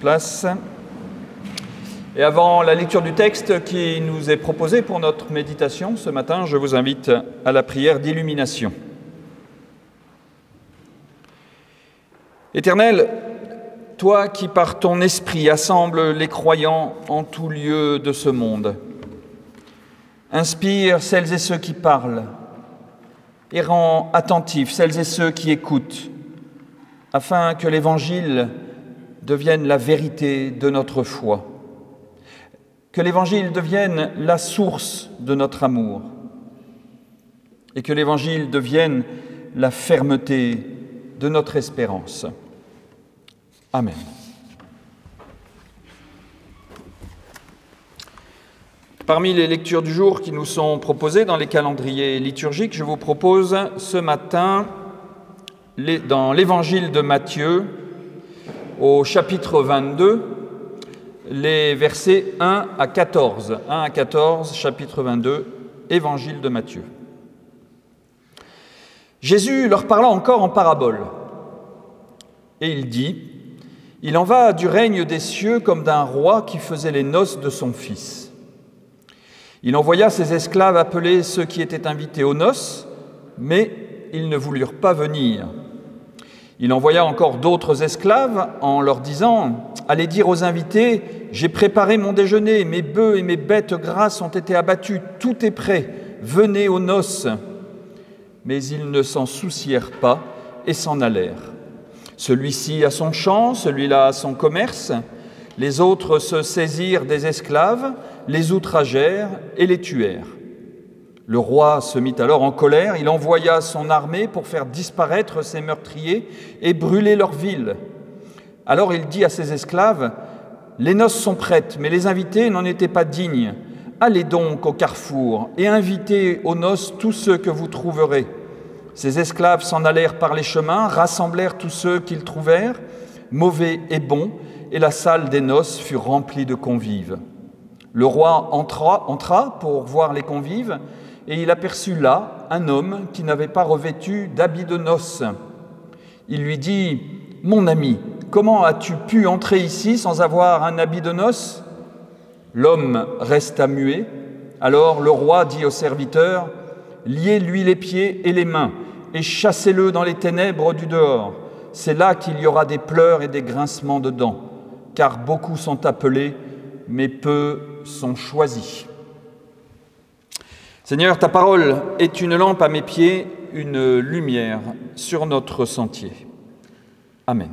place. Et avant la lecture du texte qui nous est proposé pour notre méditation ce matin, je vous invite à la prière d'illumination. Éternel, toi qui par ton esprit assembles les croyants en tout lieu de ce monde, inspire celles et ceux qui parlent et rends attentifs celles et ceux qui écoutent, afin que l'Évangile devienne la vérité de notre foi, que l'Évangile devienne la source de notre amour et que l'Évangile devienne la fermeté de notre espérance. Amen. Parmi les lectures du jour qui nous sont proposées dans les calendriers liturgiques, je vous propose ce matin, dans l'Évangile de Matthieu, au chapitre 22, les versets 1 à 14. 1 à 14, chapitre 22, Évangile de Matthieu. Jésus leur parla encore en parabole, et il dit : « Il en va du règne des cieux comme d'un roi qui faisait les noces de son fils. Il envoya ses esclaves appeler ceux qui étaient invités aux noces, mais ils ne voulurent pas venir. Il envoya encore d'autres esclaves en leur disant : « Allez dire aux invités, j'ai préparé mon déjeuner, mes bœufs et mes bêtes grasses ont été abattus, tout est prêt, venez aux noces. » Mais ils ne s'en soucièrent pas et s'en allèrent. Celui-ci à son champ, celui-là à son commerce. Les autres se saisirent des esclaves, les outragèrent et les tuèrent. Le roi se mit alors en colère, il envoya son armée pour faire disparaître ces meurtriers et brûler leur ville. Alors il dit à ses esclaves : « Les noces sont prêtes, mais les invités n'en étaient pas dignes. Allez donc au carrefour et invitez aux noces tous ceux que vous trouverez. » Ces esclaves s'en allèrent par les chemins, rassemblèrent tous ceux qu'ils trouvèrent, mauvais et bons, et la salle des noces fut remplie de convives. Le roi entra pour voir les convives, et il aperçut là un homme qui n'avait pas revêtu d'habit de noces. Il lui dit : « Mon ami, comment as-tu pu entrer ici sans avoir un habit de noces ?» L'homme resta muet. Alors le roi dit au serviteur : « Liez-lui les pieds et les mains, et chassez-le dans les ténèbres du dehors. C'est là qu'il y aura des pleurs et des grincements de dents, car beaucoup sont appelés, mais peu sont choisis. » Seigneur, ta parole est une lampe à mes pieds, une lumière sur notre sentier. Amen.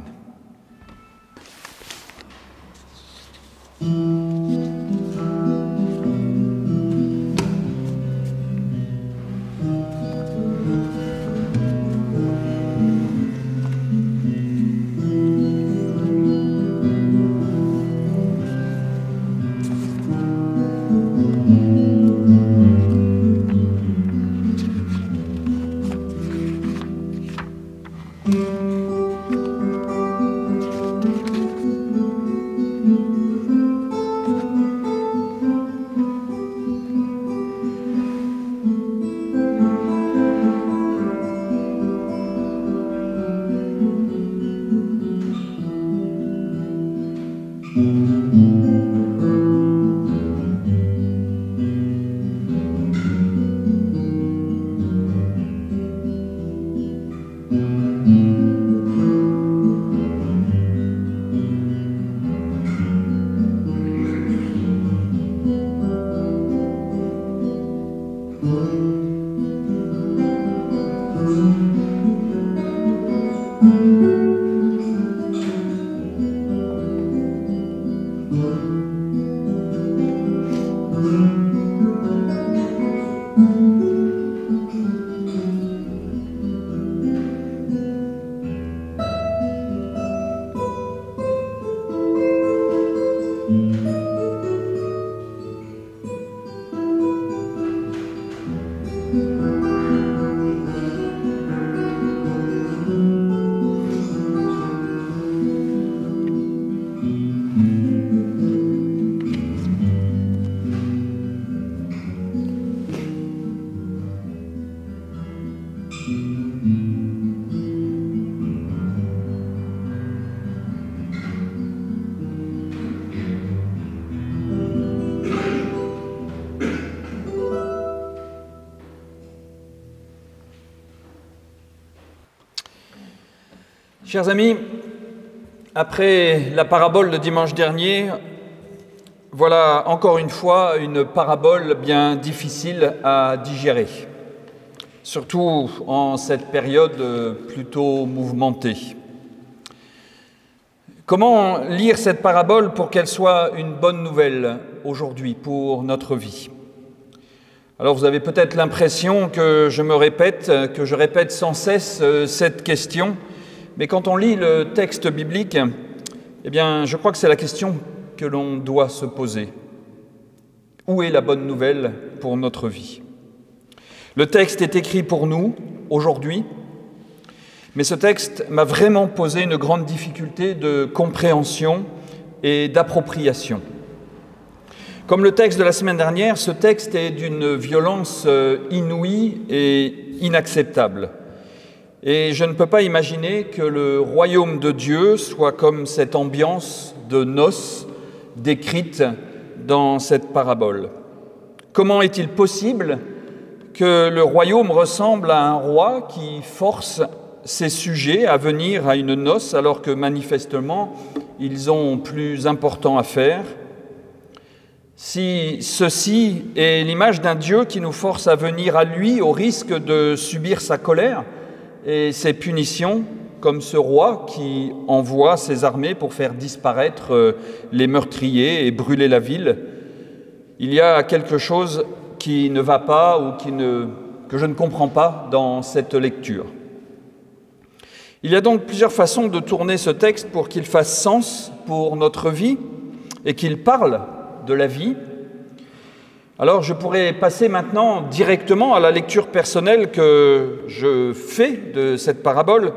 Chers amis, après la parabole de dimanche dernier, voilà encore une fois une parabole bien difficile à digérer, surtout en cette période plutôt mouvementée. Comment lire cette parabole pour qu'elle soit une bonne nouvelle aujourd'hui pour notre vie ? Alors vous avez peut-être l'impression que je répète sans cesse cette question, mais quand on lit le texte biblique, eh bien, je crois que c'est la question que l'on doit se poser. Où est la bonne nouvelle pour notre vie ? Le texte est écrit pour nous, aujourd'hui, mais ce texte m'a vraiment posé une grande difficulté de compréhension et d'appropriation. Comme le texte de la semaine dernière, ce texte est d'une violence inouïe et inacceptable. Et je ne peux pas imaginer que le royaume de Dieu soit comme cette ambiance de noces décrite dans cette parabole. Comment est-il possible que le royaume ressemble à un roi qui force ses sujets à venir à une noce alors que manifestement ils ont plus important à faire ? Si ceci est l'image d'un Dieu qui nous force à venir à lui au risque de subir sa colère et ses punitions, comme ce roi qui envoie ses armées pour faire disparaître les meurtriers et brûler la ville, il y a quelque chose qui ne va pas ou que je ne comprends pas dans cette lecture. Il y a donc plusieurs façons de tourner ce texte pour qu'il fasse sens pour notre vie et qu'il parle de la vie. Alors je pourrais passer maintenant directement à la lecture personnelle que je fais de cette parabole,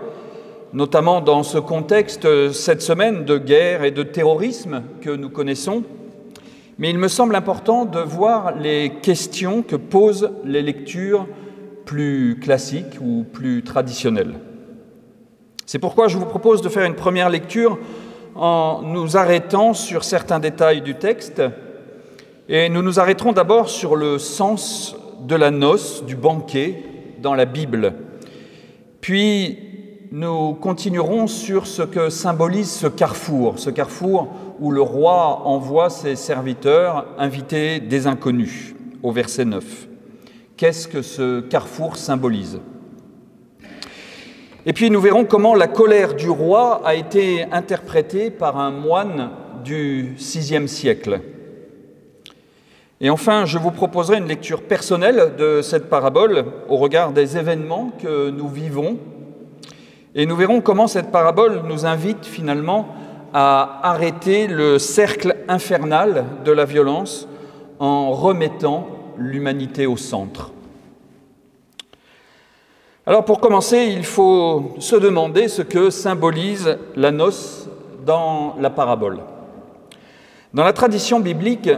notamment dans ce contexte cette semaine de guerre et de terrorisme que nous connaissons. Mais il me semble important de voir les questions que posent les lectures plus classiques ou plus traditionnelles. C'est pourquoi je vous propose de faire une première lecture en nous arrêtant sur certains détails du texte. Et nous nous arrêterons d'abord sur le sens de la noce, du banquet, dans la Bible. Puis nous continuerons sur ce que symbolise ce carrefour où le roi envoie ses serviteurs inviter des inconnus, au verset 9. Qu'est-ce que ce carrefour symbolise ? Et puis nous verrons comment la colère du roi a été interprétée par un moine du VIe siècle. Et enfin, je vous proposerai une lecture personnelle de cette parabole au regard des événements que nous vivons. Et nous verrons comment cette parabole nous invite finalement à arrêter le cercle infernal de la violence en remettant l'humanité au centre. Alors pour commencer, il faut se demander ce que symbolise la noce dans la parabole. Dans la tradition biblique,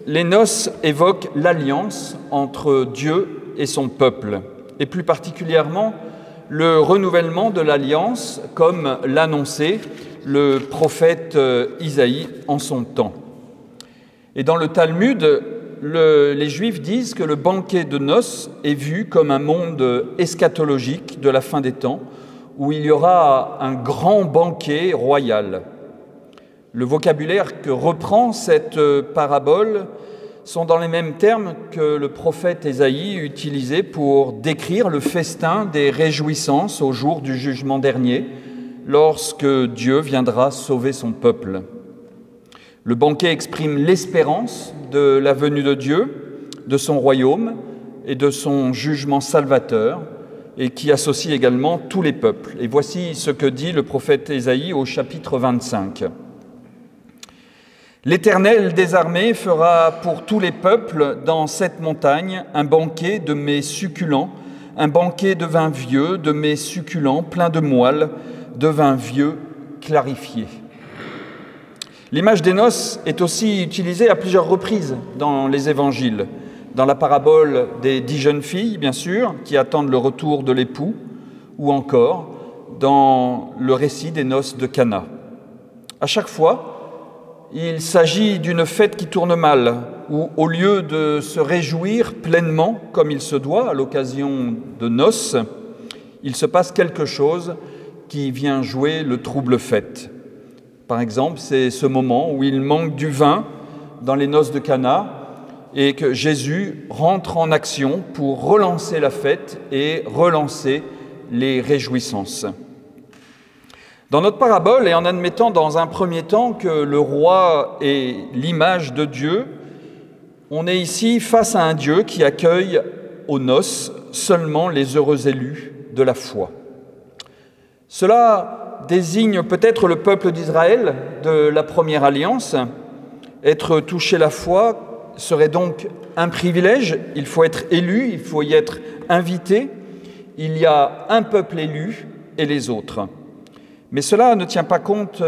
les noces évoquent l'alliance entre Dieu et son peuple, et plus particulièrement le renouvellement de l'alliance, comme l'annonçait le prophète Isaïe en son temps. Et dans le Talmud, les Juifs disent que le banquet de noces est vu comme un monde eschatologique de la fin des temps, où il y aura un grand banquet royal. Le vocabulaire que reprend cette parabole sont dans les mêmes termes que le prophète Ésaïe utilisait pour décrire le festin des réjouissances au jour du jugement dernier, lorsque Dieu viendra sauver son peuple. Le banquet exprime l'espérance de la venue de Dieu, de son royaume et de son jugement salvateur, et qui associe également tous les peuples. Et voici ce que dit le prophète Ésaïe au chapitre 25. « L'Éternel des armées fera pour tous les peuples dans cette montagne un banquet de mets succulents, un banquet de vin vieux, de mets succulents, plein de moelle, de vin vieux clarifié. » L'image des noces est aussi utilisée à plusieurs reprises dans les évangiles. Dans la parabole des 10 jeunes filles, bien sûr, qui attendent le retour de l'époux, ou encore dans le récit des noces de Cana. À chaque fois, il s'agit d'une fête qui tourne mal, où au lieu de se réjouir pleinement, comme il se doit, à l'occasion de noces, il se passe quelque chose qui vient jouer le trouble-fête. Par exemple, c'est ce moment où il manque du vin dans les noces de Cana et que Jésus rentre en action pour relancer la fête et relancer les réjouissances. Dans notre parabole, et en admettant dans un premier temps que le roi est l'image de Dieu, on est ici face à un Dieu qui accueille aux noces seulement les heureux élus de la foi. Cela désigne peut-être le peuple d'Israël de la première alliance. Être touché la foi serait donc un privilège, il faut être élu, il faut y être invité. Il y a un peuple élu et les autres. Mais cela ne tient pas compte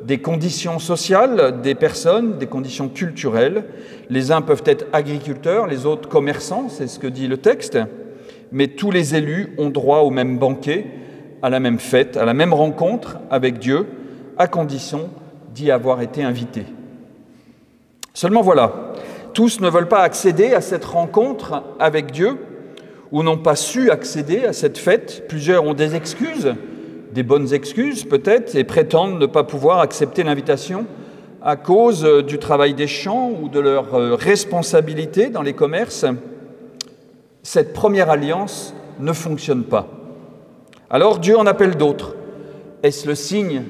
des conditions sociales des personnes, des conditions culturelles. Les uns peuvent être agriculteurs, les autres commerçants, c'est ce que dit le texte. Mais tous les élus ont droit au même banquet, à la même fête, à la même rencontre avec Dieu, à condition d'y avoir été invités. Seulement voilà, tous ne veulent pas accéder à cette rencontre avec Dieu ou n'ont pas su accéder à cette fête. Plusieurs ont des excuses, des bonnes excuses peut-être, et prétendent ne pas pouvoir accepter l'invitation à cause du travail des champs ou de leur responsabilité dans les commerces. Cette première alliance ne fonctionne pas. Alors Dieu en appelle d'autres. Est-ce le signe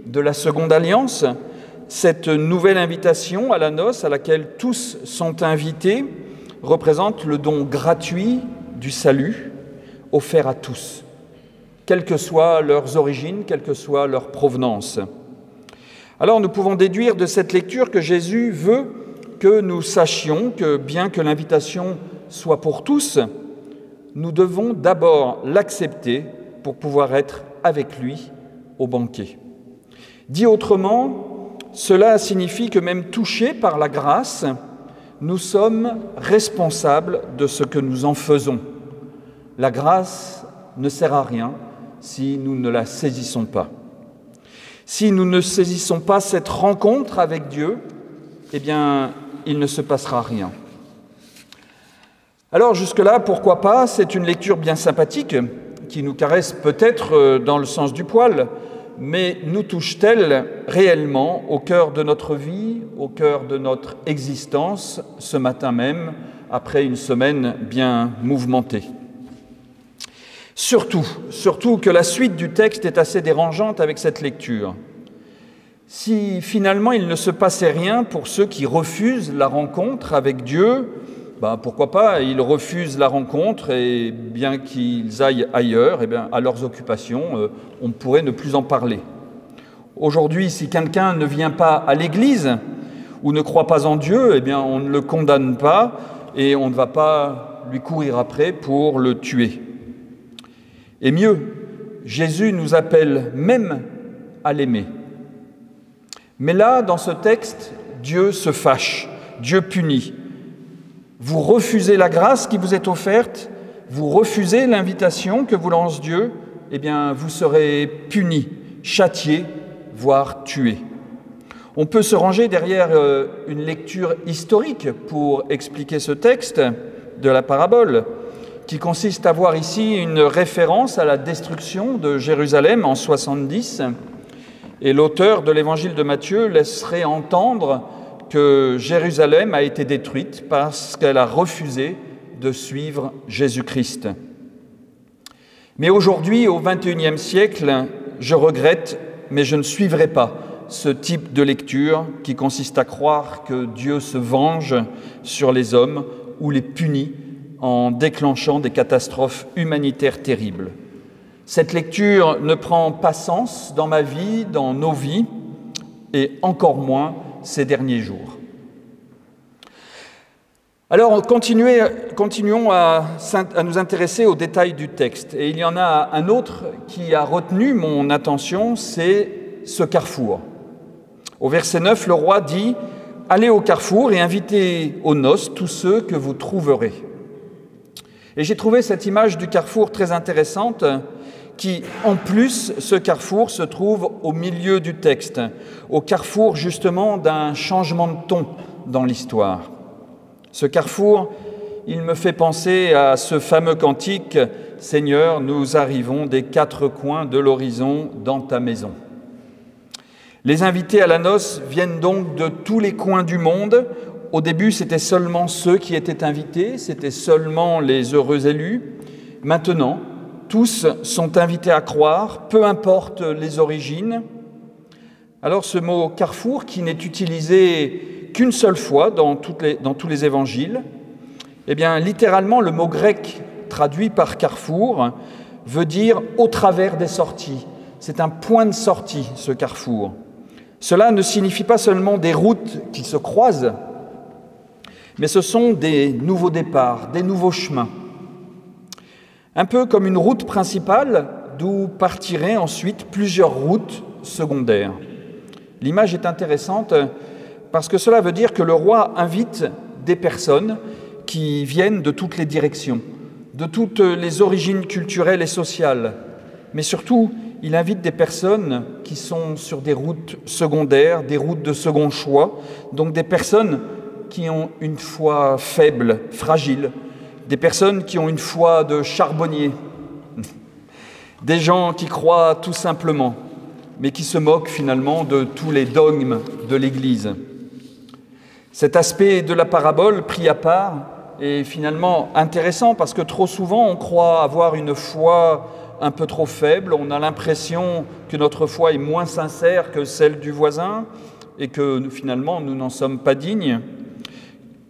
de la seconde alliance ? Cette nouvelle invitation à la noce à laquelle tous sont invités représente le don gratuit du salut offert à tous, quelles que soient leurs origines, quelle que soit leur provenance. Alors nous pouvons déduire de cette lecture que Jésus veut que nous sachions que bien que l'invitation soit pour tous, nous devons d'abord l'accepter pour pouvoir être avec lui au banquet. Dit autrement, cela signifie que même touchés par la grâce, nous sommes responsables de ce que nous en faisons. La grâce ne sert à rien si nous ne la saisissons pas. Si nous ne saisissons pas cette rencontre avec Dieu, eh bien, il ne se passera rien. Alors jusque-là, pourquoi pas, c'est une lecture bien sympathique, qui nous caresse peut-être dans le sens du poil, mais nous touche-t-elle réellement au cœur de notre vie, au cœur de notre existence, ce matin même, après une semaine bien mouvementée ? Surtout que la suite du texte est assez dérangeante avec cette lecture. Si finalement il ne se passait rien pour ceux qui refusent la rencontre avec Dieu, pourquoi pas, ils refusent la rencontre et bien qu'ils aillent ailleurs, à leurs occupations, on pourrait ne plus en parler. Aujourd'hui, si quelqu'un ne vient pas à l'église ou ne croit pas en Dieu, on ne le condamne pas et on ne va pas lui courir après pour le tuer. Et mieux, Jésus nous appelle même à l'aimer. Mais là, dans ce texte, Dieu se fâche, Dieu punit. Vous refusez la grâce qui vous est offerte, vous refusez l'invitation que vous lance Dieu, vous serez punis, châtiés, voire tués. On peut se ranger derrière une lecture historique pour expliquer ce texte de la parabole, qui consiste à voir ici une référence à la destruction de Jérusalem en 70. Et l'auteur de l'évangile de Matthieu laisserait entendre que Jérusalem a été détruite parce qu'elle a refusé de suivre Jésus-Christ. Mais aujourd'hui, au XXIe siècle, je regrette, mais je ne suivrai pas ce type de lecture qui consiste à croire que Dieu se venge sur les hommes ou les punit en déclenchant des catastrophes humanitaires terribles. Cette lecture ne prend pas sens dans ma vie, dans nos vies, et encore moins ces derniers jours. Alors, continuons à nous intéresser aux détails du texte. Et il y en a un autre qui a retenu mon attention, c'est ce carrefour. Au verset 9, le roi dit « Allez au carrefour et invitez aux noces tous ceux que vous trouverez. » Et j'ai trouvé cette image du carrefour très intéressante qui, en plus, ce carrefour se trouve au milieu du texte, au carrefour justement d'un changement de ton dans l'histoire. Ce carrefour, il me fait penser à ce fameux cantique « Seigneur, nous arrivons des quatre coins de l'horizon dans ta maison ». Les invités à la noce viennent donc de tous les coins du monde. Au début, c'était seulement ceux qui étaient invités, c'était seulement les heureux élus. Maintenant, tous sont invités à croire, peu importe les origines. Alors ce mot « carrefour » qui n'est utilisé qu'une seule fois dans tous les évangiles, eh bien, littéralement, le mot grec traduit par « carrefour » veut dire « au travers des sorties ». C'est un point de sortie, ce carrefour. Cela ne signifie pas seulement des routes qui se croisent, mais ce sont des nouveaux départs, des nouveaux chemins. Un peu comme une route principale d'où partiraient ensuite plusieurs routes secondaires. L'image est intéressante parce que cela veut dire que le roi invite des personnes qui viennent de toutes les directions, de toutes les origines culturelles et sociales, mais surtout, il invite des personnes qui sont sur des routes secondaires, des routes de second choix, donc des personnes qui ont une foi faible, fragile, des personnes qui ont une foi de charbonnier, des gens qui croient tout simplement, mais qui se moquent finalement de tous les dogmes de l'Église. Cet aspect de la parabole pris à part est finalement intéressant parce que trop souvent on croit avoir une foi un peu trop faible, on a l'impression que notre foi est moins sincère que celle du voisin et que finalement nous n'en sommes pas dignes.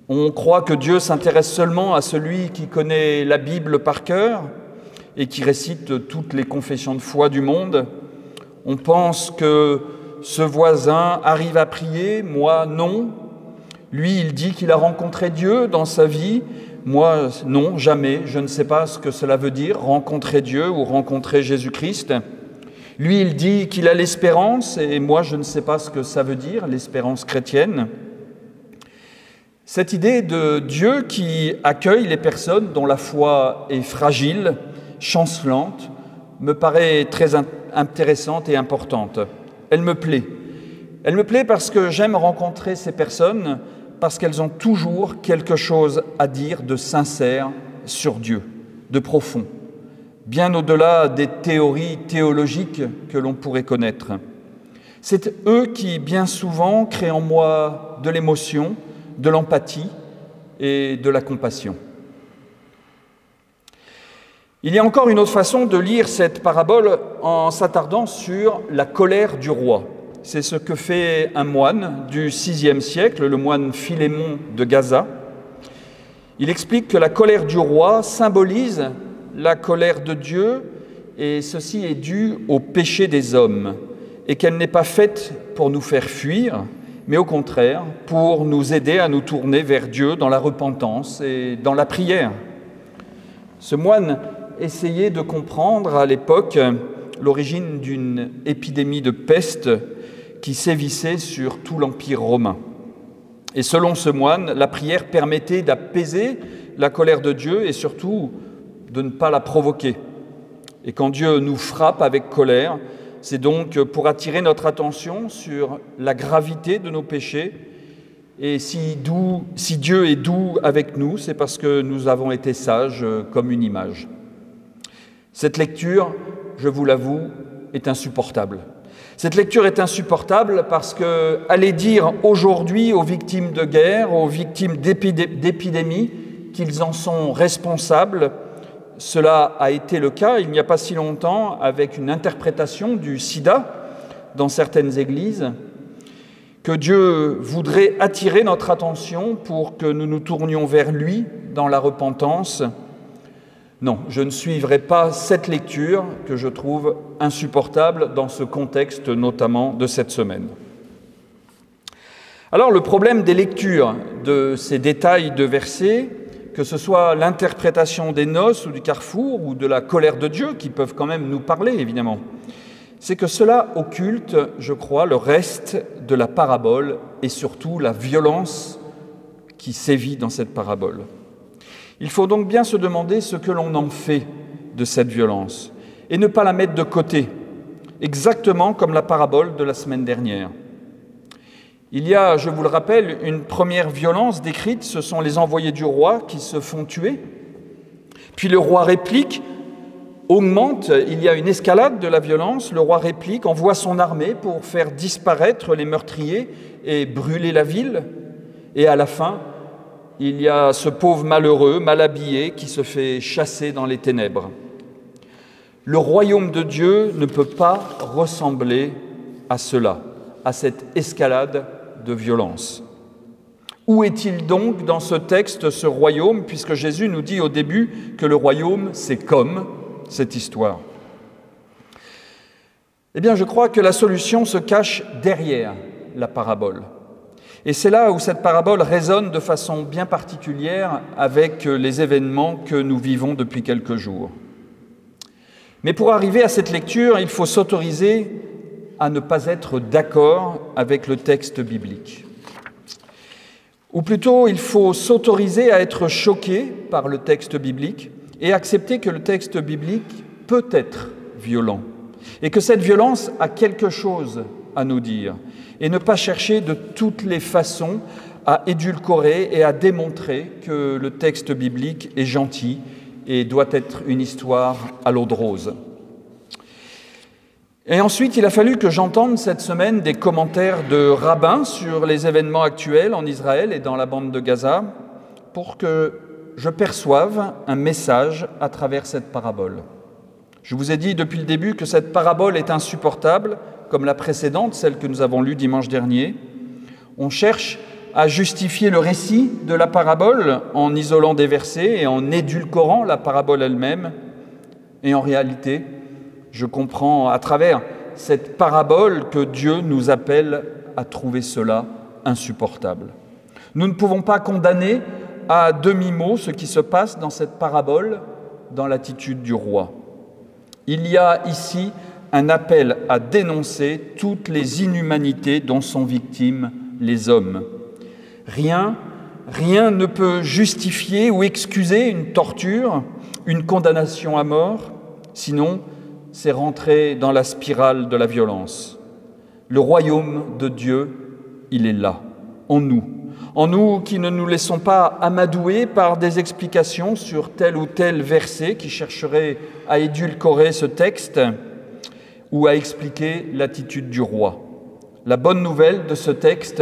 On croit que Dieu s'intéresse seulement à celui qui connaît la Bible par cœur et qui récite toutes les confessions de foi du monde. On pense que ce voisin arrive à prier, moi non. Lui, il dit qu'il a rencontré Dieu dans sa vie. Moi, non, jamais. Je ne sais pas ce que cela veut dire, rencontrer Dieu ou rencontrer Jésus-Christ. Lui, il dit qu'il a l'espérance, et moi, je ne sais pas ce que ça veut dire, l'espérance chrétienne. Cette idée de Dieu qui accueille les personnes dont la foi est fragile, chancelante, me paraît très intéressante et importante. Elle me plaît. Elle me plaît parce que j'aime rencontrer ces personnes, parce qu'elles ont toujours quelque chose à dire de sincère sur Dieu, de profond, bien au-delà des théories théologiques que l'on pourrait connaître. C'est eux qui, bien souvent, créent en moi de l'émotion, de l'empathie et de la compassion. Il y a encore une autre façon de lire cette parabole en s'attardant sur la colère du roi. C'est ce que fait un moine du VIe siècle, le moine Philémon de Gaza. Il explique que la colère du roi symbolise la colère de Dieu et ceci est dû au péché des hommes et qu'elle n'est pas faite pour nous faire fuir, mais au contraire pour nous aider à nous tourner vers Dieu dans la repentance et dans la prière. Ce moine essayait de comprendre à l'époque l'origine d'une épidémie de peste qui sévissait sur tout l'Empire romain. Et selon ce moine, la prière permettait d'apaiser la colère de Dieu et surtout de ne pas la provoquer. Et quand Dieu nous frappe avec colère, c'est donc pour attirer notre attention sur la gravité de nos péchés. Et si Dieu est doux avec nous, c'est parce que nous avons été sages comme une image. Cette lecture, je vous l'avoue, est insupportable. Cette lecture est insupportable parce qu'aller dire aujourd'hui aux victimes de guerre, aux victimes d'épidémies, qu'ils en sont responsables, cela a été le cas il n'y a pas si longtemps avec une interprétation du sida dans certaines églises, que Dieu voudrait attirer notre attention pour que nous nous tournions vers lui dans la repentance. Non, je ne suivrai pas cette lecture que je trouve insupportable dans ce contexte notamment de cette semaine. Alors le problème des lectures de ces détails de versets, que ce soit l'interprétation des noces ou du carrefour ou de la colère de Dieu, qui peuvent quand même nous parler évidemment, c'est que cela occulte, je crois, le reste de la parabole et surtout la violence qui sévit dans cette parabole. Il faut donc bien se demander ce que l'on en fait de cette violence et ne pas la mettre de côté, exactement comme la parabole de la semaine dernière. Il y a, je vous le rappelle, une première violence décrite, ce sont les envoyés du roi qui se font tuer. Puis le roi réplique, augmente, il y a une escalade de la violence, le roi réplique, envoie son armée pour faire disparaître les meurtriers et brûler la ville. Et à la fin, il y a ce pauvre malheureux, mal habillé, qui se fait chasser dans les ténèbres. Le royaume de Dieu ne peut pas ressembler à cela, à cette escalade de violence. Où est-il donc dans ce texte, ce royaume, puisque Jésus nous dit au début que le royaume, c'est comme cette histoire? Eh bien, je crois que la solution se cache derrière la parabole. Et c'est là où cette parabole résonne de façon bien particulière avec les événements que nous vivons depuis quelques jours. Mais pour arriver à cette lecture, il faut s'autoriser à ne pas être d'accord avec le texte biblique. Ou plutôt, il faut s'autoriser à être choqué par le texte biblique et accepter que le texte biblique peut être violent et que cette violence a quelque chose à nous dire et ne pas chercher de toutes les façons à édulcorer et à démontrer que le texte biblique est gentil et doit être une histoire à l'eau de rose. Et ensuite, il a fallu que j'entende cette semaine des commentaires de rabbins sur les événements actuels en Israël et dans la bande de Gaza pour que je perçoive un message à travers cette parabole. Je vous ai dit depuis le début que cette parabole est insupportable, comme la précédente, celle que nous avons lue dimanche dernier. On cherche à justifier le récit de la parabole en isolant des versets et en édulcorant la parabole elle-même. Et en réalité, je comprends à travers cette parabole que Dieu nous appelle à trouver cela insupportable. Nous ne pouvons pas condamner à demi-mot ce qui se passe dans cette parabole dans l'attitude du roi. Il y a ici un appel à dénoncer toutes les inhumanités dont sont victimes les hommes. Rien ne peut justifier ou excuser une torture, une condamnation à mort, sinon c'est rentrer dans la spirale de la violence. Le royaume de Dieu, il est là, en nous qui ne nous laissons pas amadouer par des explications sur tel ou tel verset qui chercherait à édulcorer ce texte ou à expliquer l'attitude du roi. La bonne nouvelle de ce texte,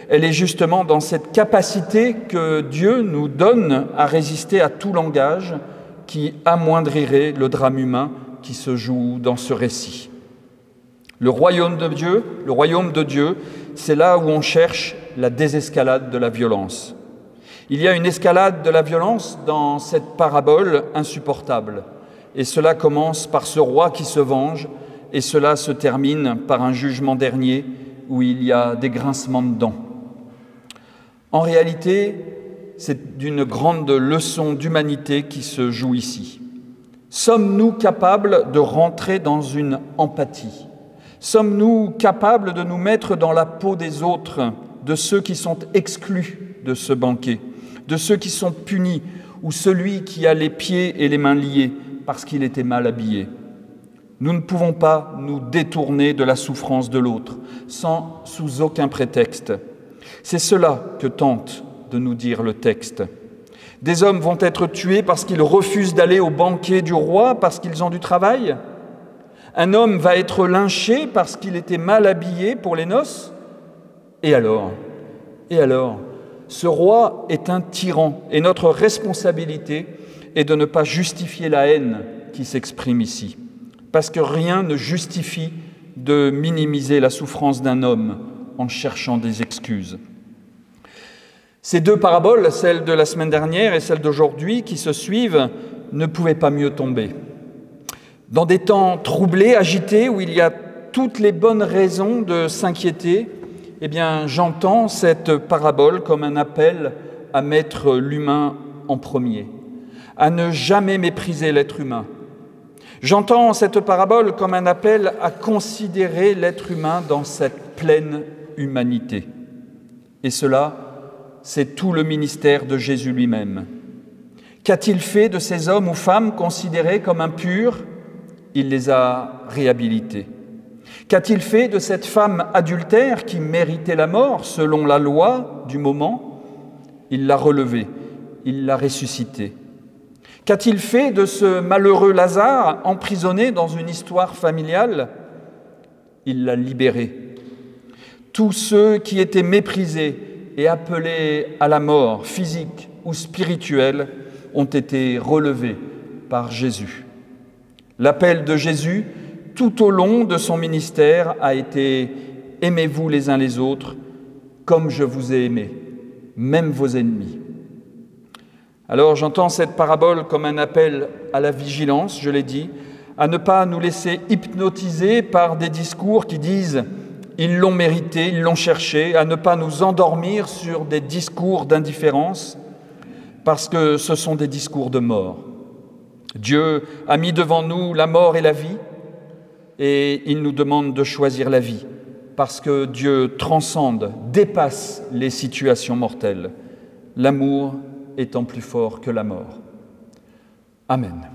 elle est justement dans cette capacité que Dieu nous donne à résister à tout langage qui amoindrirait le drame humain qui se joue dans ce récit. Le royaume de Dieu, c'est là où on cherche la désescalade de la violence. Il y a une escalade de la violence dans cette parabole insupportable. Et cela commence par ce roi qui se venge, et cela se termine par un jugement dernier où il y a des grincements de dents. En réalité, c'est d'une grande leçon d'humanité qui se joue ici. Sommes-nous capables de rentrer dans une empathie? Sommes-nous capables de nous mettre dans la peau des autres, de ceux qui sont exclus de ce banquet, de ceux qui sont punis, ou celui qui a les pieds et les mains liés parce qu'il était mal habillé? Nous ne pouvons pas nous détourner de la souffrance de l'autre, sous aucun prétexte. C'est cela que tente de nous dire le texte. Des hommes vont être tués parce qu'ils refusent d'aller au banquet du roi, parce qu'ils ont du travail. Un homme va être lynché parce qu'il était mal habillé pour les noces. Et alors, ce roi est un tyran et notre responsabilité est de ne pas justifier la haine qui s'exprime ici. Parce que rien ne justifie de minimiser la souffrance d'un homme en cherchant des excuses. Ces deux paraboles, celle de la semaine dernière et celle d'aujourd'hui, qui se suivent, ne pouvaient pas mieux tomber. Dans des temps troublés, agités, où il y a toutes les bonnes raisons de s'inquiéter, eh bien, j'entends cette parabole comme un appel à mettre l'humain en premier, à ne jamais mépriser l'être humain. J'entends cette parabole comme un appel à considérer l'être humain dans cette pleine humanité. Et cela, c'est tout le ministère de Jésus lui-même. Qu'a-t-il fait de ces hommes ou femmes considérés comme impurs? Il les a réhabilités. Qu'a-t-il fait de cette femme adultère qui méritait la mort selon la loi du moment? Il l'a relevée, il l'a ressuscitée. Qu'a-t-il fait de ce malheureux Lazare emprisonné dans une histoire familiale? Il l'a libéré. Tous ceux qui étaient méprisés et appelés à la mort physique ou spirituelle ont été relevés par Jésus. L'appel de Jésus, tout au long de son ministère, a été « Aimez-vous les uns les autres comme je vous ai aimés, même vos ennemis ». Alors j'entends cette parabole comme un appel à la vigilance, je l'ai dit, à ne pas nous laisser hypnotiser par des discours qui disent « ils l'ont mérité, ils l'ont cherché », à ne pas nous endormir sur des discours d'indifférence, parce que ce sont des discours de mort. Dieu a mis devant nous la mort et la vie, et il nous demande de choisir la vie, parce que Dieu transcende, dépasse les situations mortelles, l'amour étant plus fort que la mort. Amen.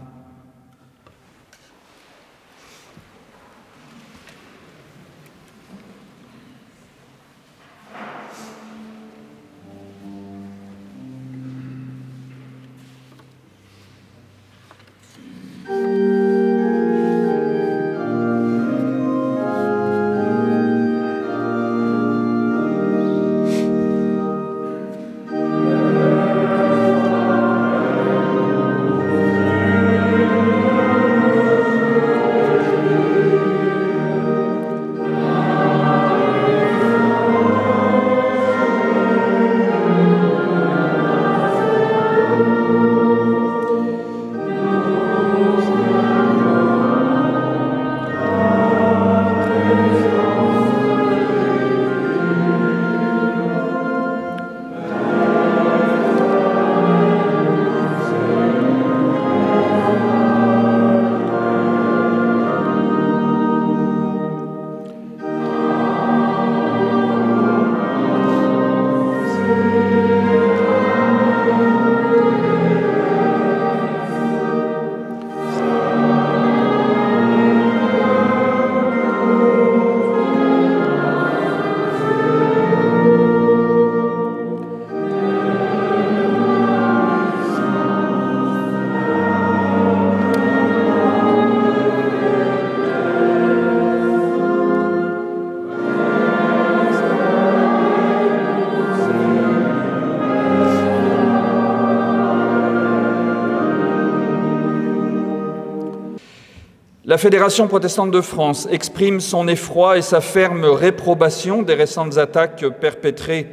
La Fédération protestante de France exprime son effroi et sa ferme réprobation des récentes attaques perpétrées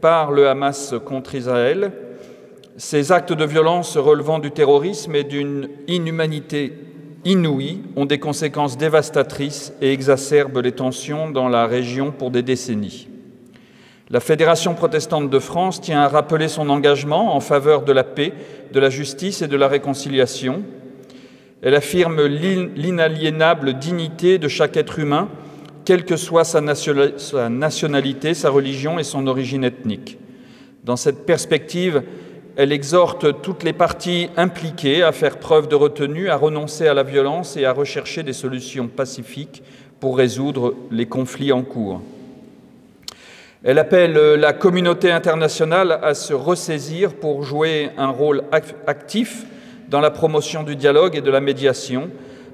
par le Hamas contre Israël. Ces actes de violence relevant du terrorisme et d'une inhumanité inouïe ont des conséquences dévastatrices et exacerbent les tensions dans la région pour des décennies. La Fédération protestante de France tient à rappeler son engagement en faveur de la paix, de la justice et de la réconciliation. Elle affirme l'inaliénable dignité de chaque être humain, quelle que soit sa nationalité, sa religion et son origine ethnique. Dans cette perspective, elle exhorte toutes les parties impliquées à faire preuve de retenue, à renoncer à la violence et à rechercher des solutions pacifiques pour résoudre les conflits en cours. Elle appelle la communauté internationale à se ressaisir pour jouer un rôle actif dans la promotion du dialogue et de la médiation,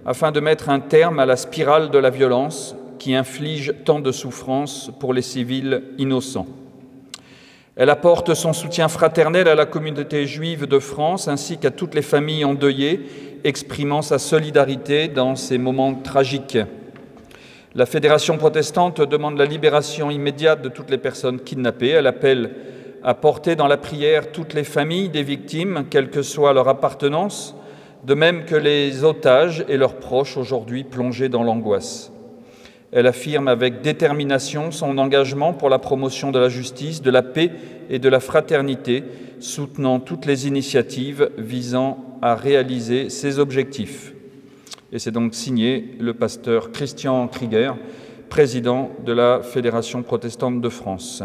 afin de mettre un terme à la spirale de la violence qui inflige tant de souffrances pour les civils innocents. Elle apporte son soutien fraternel à la communauté juive de France ainsi qu'à toutes les familles endeuillées, exprimant sa solidarité dans ces moments tragiques. La Fédération protestante demande la libération immédiate de toutes les personnes kidnappées. Elle appelle à porter dans la prière toutes les familles des victimes, quelle que soit leur appartenance, de même que les otages et leurs proches aujourd'hui plongés dans l'angoisse. Elle affirme avec détermination son engagement pour la promotion de la justice, de la paix et de la fraternité, soutenant toutes les initiatives visant à réaliser ces objectifs. Et c'est donc signé le pasteur Christian Krieger, président de la Fédération protestante de France.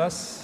place.